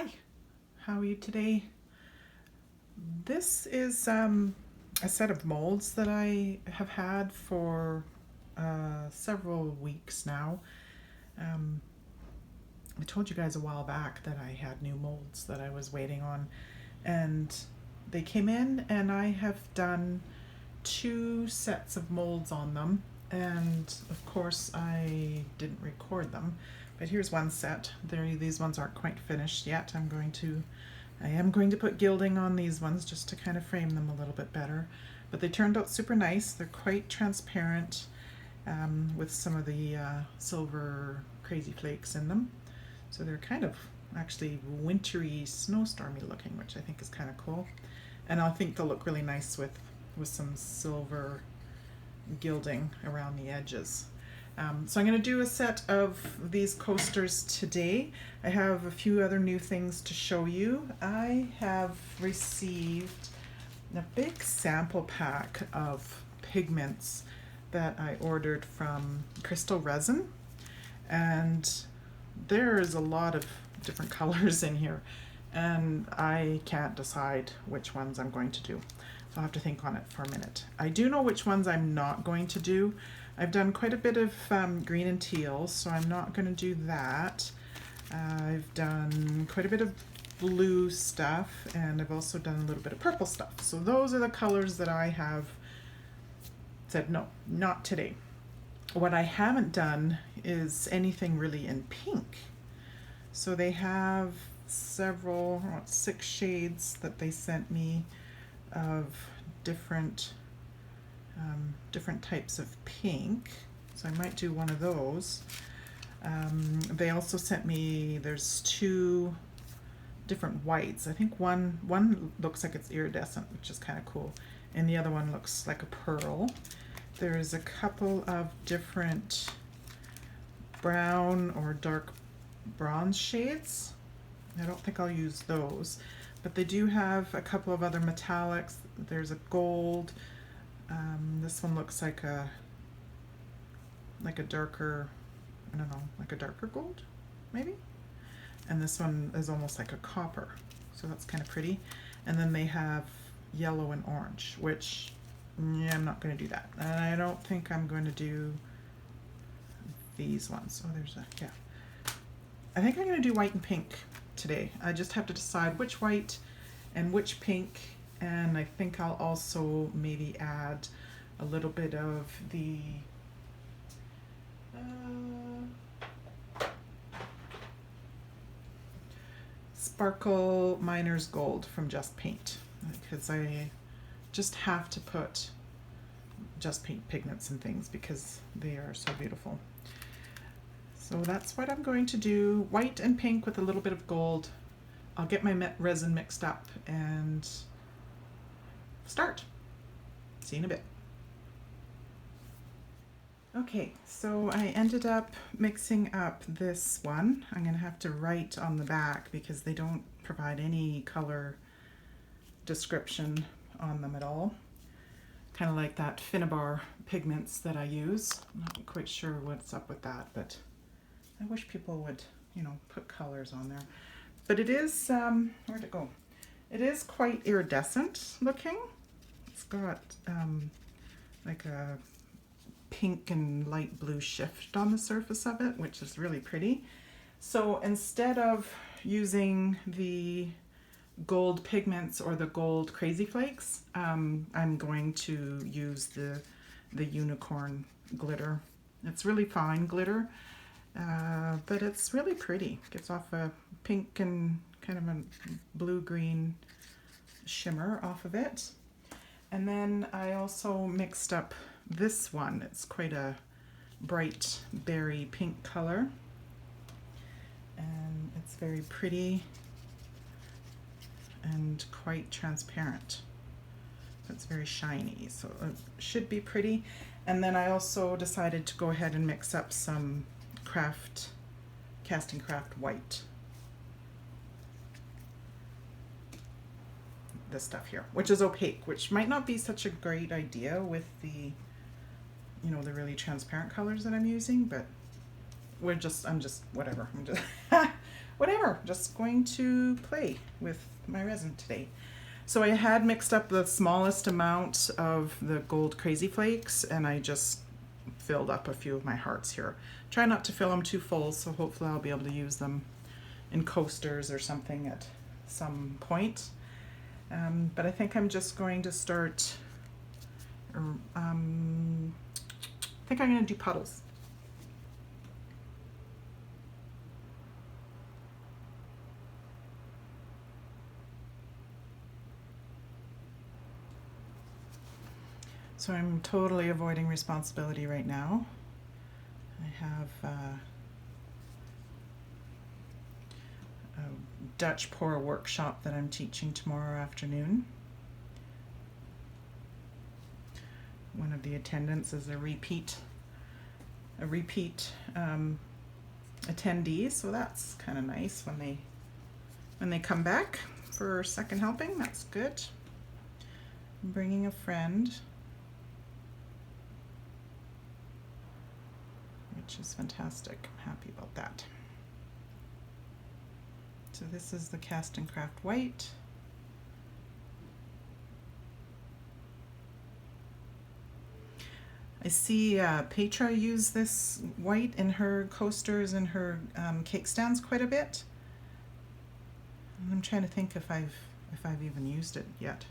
Hi, how are you today? This is a set of molds that I have had for several weeks now. Um, I told you guys a while back that I had new molds that I was waiting on, and they came in, and I have done two sets of molds on them. And of course, I didn't record them, but here's one set. These ones aren't quite finished yet. I am going to put gilding on these ones just to kind of frame them a little bit better. But they turned out super nice. They're quite transparent with some of the silver crazy flakes in them. So they're kind of actually wintry, snowstormy looking, which I think is kind of cool. And I think they'll look really nice with some silver gilding around the edges. So I'm going to do a set of these coasters today. I have a few other new things to show you. I have received a big sample pack of pigments that I ordered from Krystal Resin, and there is a lot of different colors in here, and I can't decide which ones I'm going to do. So I'll have to think on it for a minute. I do know which ones I'm not going to do. I've done quite a bit of green and teal, so I'm not going to do that. I've done quite a bit of blue stuff, and I've also done a little bit of purple stuff. So those are the colors that I have said no, not today. What I haven't done is anything really in pink. So they have several, 6 shades that they sent me of different types of pink, so I might do one of those. They also sent me, there's 2 different whites. I think one looks like it's iridescent, which is kind of cool, and the other one looks like a pearl. There's a couple of different brown or dark bronze shades. I don't think I'll use those, but they do have a couple of other metallics. There's a gold. This one looks like a darker, I don't know, like a darker gold, maybe? And this one is almost like a copper, so that's kind of pretty. And then they have yellow and orange, which, yeah, I'm not going to do that. And I don't think I'm going to do these ones. Oh, there's a, yeah. I think I'm going to do white and pink today. I just have to decide which white and which pink, and I think I'll also maybe add a little bit of the Sparkle Miner's Gold from Just Paint, because I just have to put Just Paint pigments and things because they are so beautiful. So that's what I'm going to do, white and pink with a little bit of gold. I'll get my resin mixed up and start. See you in a bit. Okay, so I ended up mixing up this one. I'm going to have to write on the back because they don't provide any color description on them at all. Kind of like that Finnabar pigments that I use. I'm not quite sure what's up with that, but I wish people would, you know, put colors on there. But it is, where'd it go? It is quite iridescent looking. It's got like a pink and light blue shift on the surface of it, which is really pretty. So instead of using the gold pigments or the gold crazy flakes, I'm going to use the unicorn glitter. It's really fine glitter, but it's really pretty. It gives off a pink and kind of a blue-green shimmer off of it. And then I also mixed up this one. It's quite a bright berry pink color, and it's very pretty and quite transparent. It's very shiny, so it should be pretty. And then I also decided to go ahead and mix up some casting craft white. This stuff here, which is opaque, which might not be such a great idea with the, you know, the really transparent colors that I'm using, but I'm just whatever. whatever, just going to play with my resin today. So I had mixed up the smallest amount of the gold crazy flakes, and I just filled up a few of my hearts here. Try not to fill them too full, so hopefully I'll be able to use them in coasters or something at some point. But I think I'm just going to start, I think I'm going to do puddles. So I'm totally avoiding responsibility right now. I have a Dutch pour workshop that I'm teaching tomorrow afternoon. One of the attendants is a repeat attendee, so that's kind of nice when they come back for a second helping. That's good. I'm bringing a friend, which is fantastic. I'm happy about that. So this is the Cast and Craft White. I see Petra use this white in her coasters and her cake stands quite a bit. And I'm trying to think if I've even used it yet.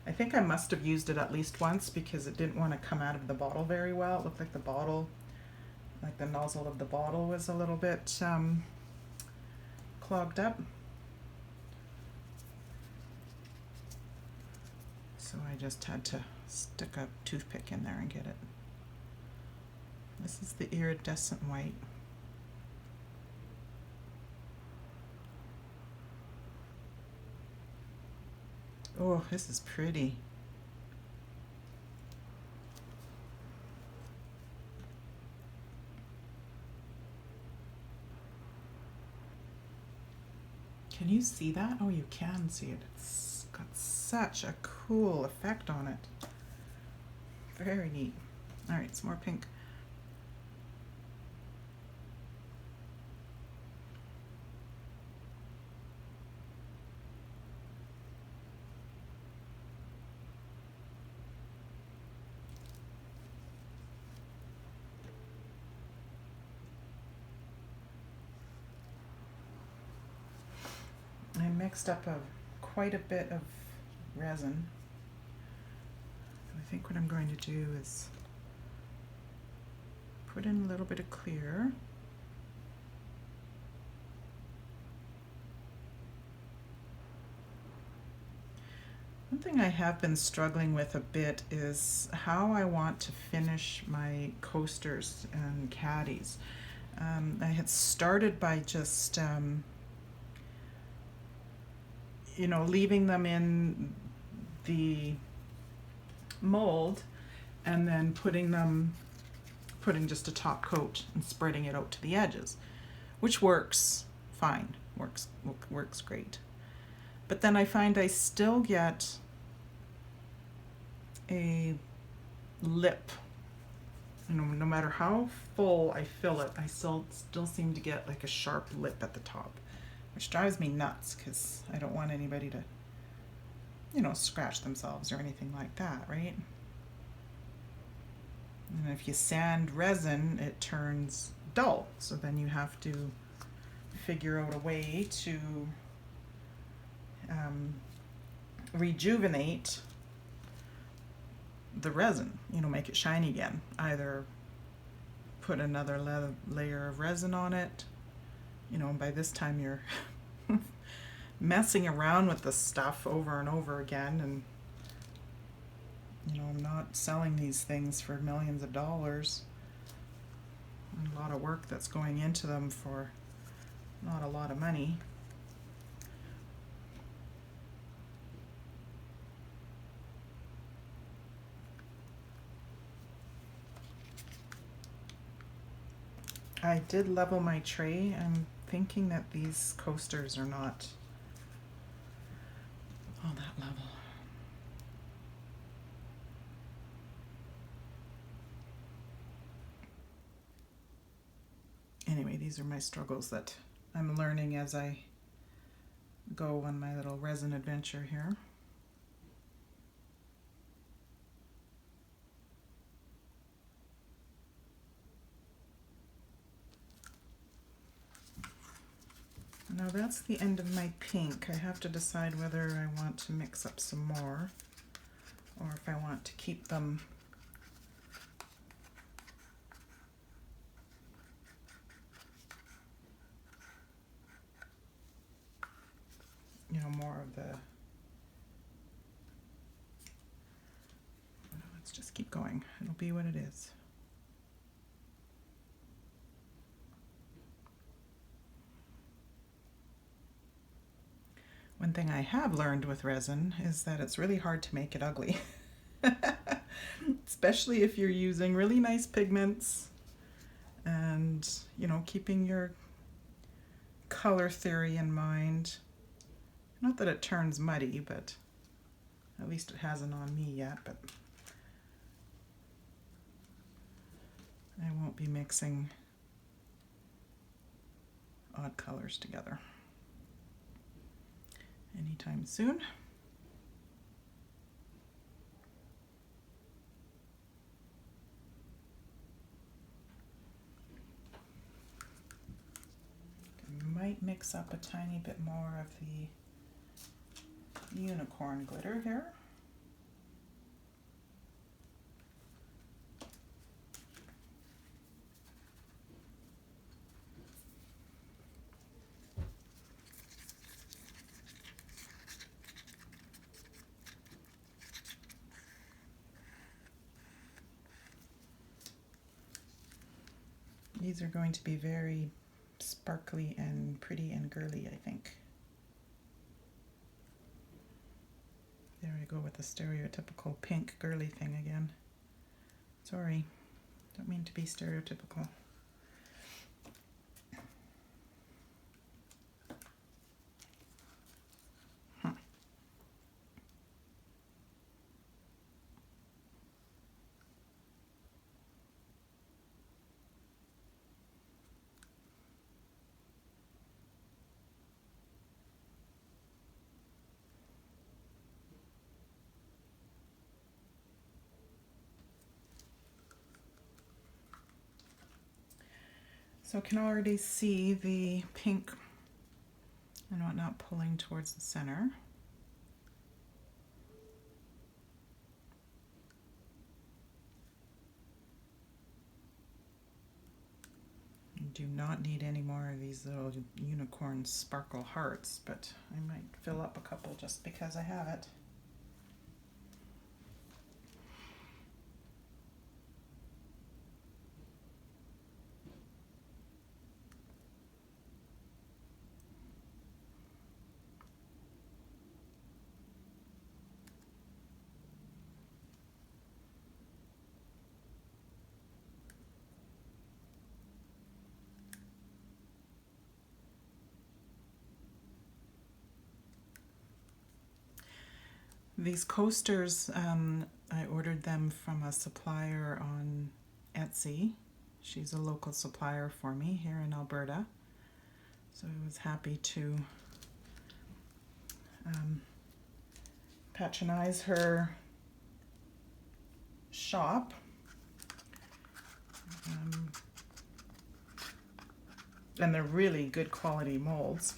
I think I must have used it at least once because it didn't want to come out of the bottle very well. It looked like the bottle, like the nozzle of the bottle was a little bit clogged up. So I just had to stick a toothpick in there and get it. This is the iridescent white. Oh, this is pretty. Can you see that? Oh, you can see it. It's got such a cool effect on it. Very neat. All right, some more pink. I mixed up quite a bit of resin. I think what I'm going to do is put in a little bit of clear. One thing I have been struggling with a bit is how I want to finish my coasters and caddies. I had started by just leaving them in the mold and then putting just a top coat and spreading it out to the edges, which works fine, works great. But then I find I still get a lip. No matter how full I fill it, I still seem to get like a sharp lip at the top, which drives me nuts because I don't want anybody to, scratch themselves or anything like that, right? And if you sand resin, it turns dull. So then you have to figure out a way to rejuvenate the resin, make it shiny again. Either put another layer of resin on it, by this time you're messing around with the stuff over and over again, and I'm not selling these things for millions of dollars. A lot of work that's going into them for not a lot of money. I did level my tray. I'm thinking that these coasters are not all that level. Anyway, these are my struggles that I'm learning as I go on my little resin adventure here. Now that's the end of my pink. I have to decide whether I want to mix up some more or if I want to keep them more of the, let's just keep going. It'll be what it is. One thing I have learned with resin is that it's really hard to make it ugly. Especially if you're using really nice pigments and, keeping your color theory in mind. Not that it turns muddy, but at least it hasn't on me yet, but I won't be mixing odd colors together anytime soon. I might mix up a tiny bit more of the unicorn glitter here. These are going to be very sparkly and pretty and girly, I think. There I go with the stereotypical pink girly thing again. Sorry, don't mean to be stereotypical. So I can already see the pink and whatnot pulling towards the center. You do not need any more of these little unicorn sparkle hearts, but I might fill up a couple just because I have it. These coasters, I ordered them from a supplier on Etsy. She's a local supplier for me here in Alberta. So I was happy to patronize her shop. And they're really good quality molds.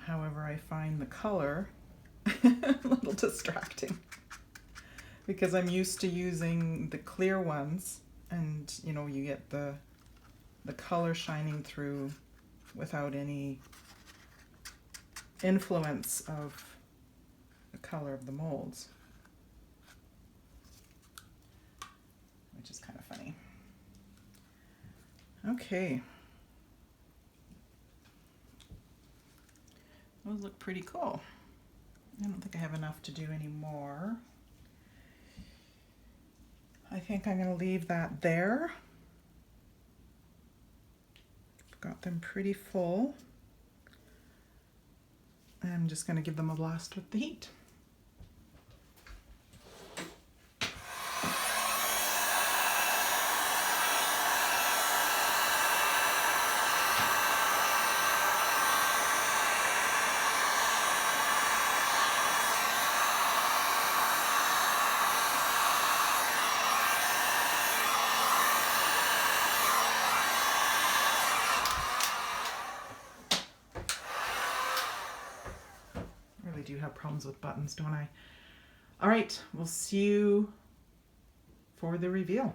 However, I find the color a little distracting because I'm used to using the clear ones, and you get the color shining through without any influence of the color of the molds, which is kind of funny. Okay, those look pretty cool. I don't think I have enough to do any more. I think I'm going to leave that there. Got them pretty full. I'm just going to give them a blast with the heat. do have problems with buttons, don't I? All right, we'll see you for the reveal.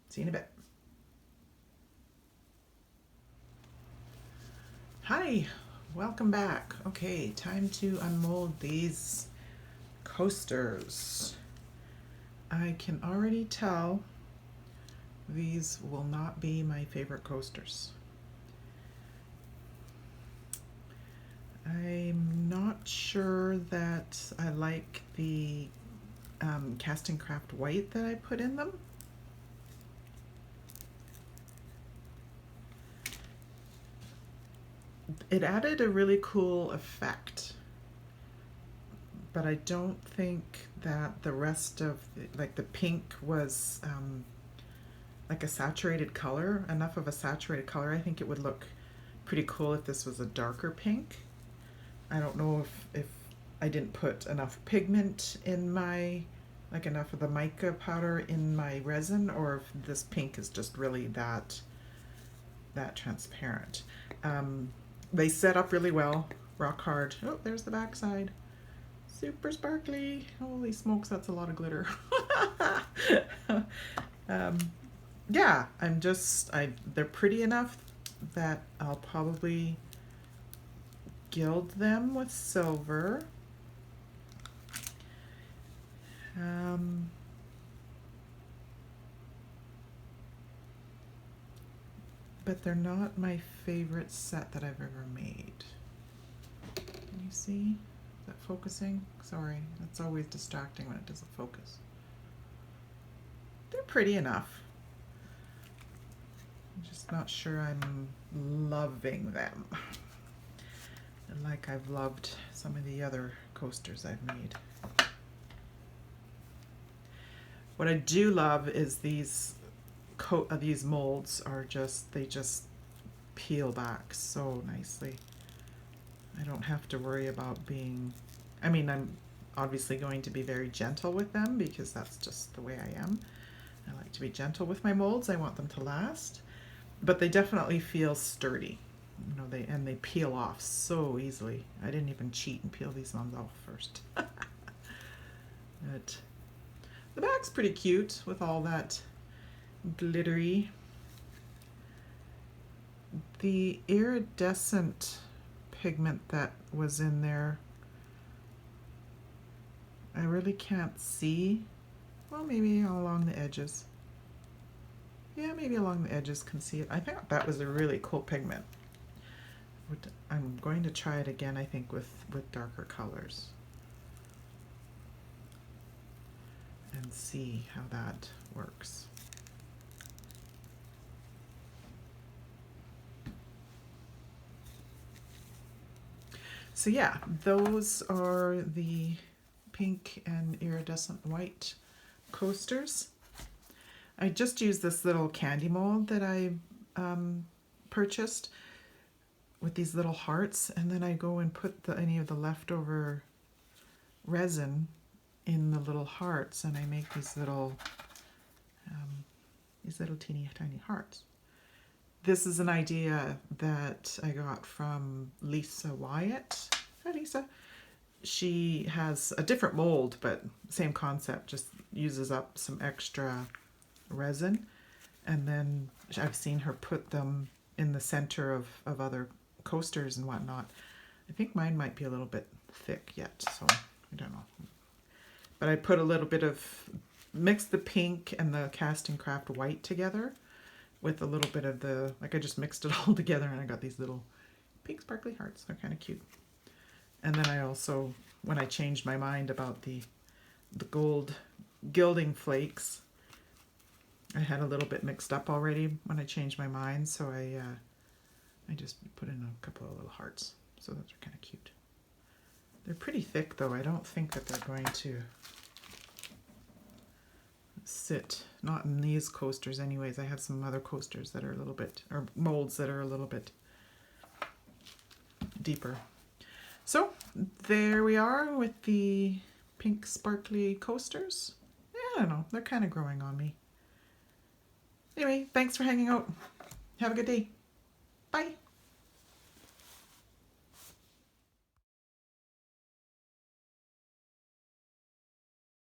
See you in a bit. Hi, welcome back. Okay, time to unmold these coasters. I can already tell these will not be my favorite coasters. I'm not sure that I like the Casting Craft white that I put in them. It added a really cool effect, but I don't think that the rest of the pink was like a saturated color, enough of a saturated color. I think it would look pretty cool if this was a darker pink. I don't know if I didn't put enough pigment in my, like enough of the mica powder in my resin, or if this pink is just really that transparent. They set up really well, rock hard. Oh, there's the back side. Super sparkly. Holy smokes, that's a lot of glitter. Yeah, they're pretty enough that I'll probably gild them with silver. But they're not my favorite set that I've ever made. Can you see? Is that focusing? Sorry, that's always distracting when it doesn't focus. They're pretty enough. I'm just not sure I'm loving them like I've loved some of the other coasters I've made. What I do love is these molds are they just peel back so nicely. I don't have to worry about being, I mean, I'm obviously going to be very gentle with them because that's just the way I am. I like to be gentle with my molds. I want them to last, but they definitely feel sturdy. You know, they peel off so easily. I didn't even cheat and peel these ones off first. But the back's pretty cute with all that glittery. The iridescent pigment that was in there, I really can't see. Well, maybe along the edges. Yeah, maybe along the edges can see it. I think that was a really cool pigment. I'm going to try it again, I think, with darker colors and see how that works. So yeah, those are the pink and iridescent white coasters. I just used this little candy mold that I purchased with these little hearts, and then I go and put any of the leftover resin in the little hearts, and I make these little teeny tiny hearts. This is an idea that I got from Lisa Wyatt. Hi, Lisa. She has a different mold, but same concept, just uses up some extra resin. And then I've seen her put them in the center of other coasters and whatnot. I think mine might be a little bit thick yet, so I don't know. But I put a little bit of, mixed the pink and the Casting Craft white together with a little bit of the, like I just mixed it all together and I got these little pink sparkly hearts. They're kind of cute. And then I also, when I changed my mind about the gold gilding flakes, I had a little bit mixed up already when I changed my mind, so I just put in a couple of little hearts. So those are kind of cute. They're pretty thick though. I don't think that they're going to sit, not in these coasters anyways. I have some other coasters that are a little bit, or molds that are a little bit deeper. So there we are with the pink sparkly coasters. Yeah, I don't know, they're kind of growing on me. Anyway, thanks for hanging out. Have a good day. Bye.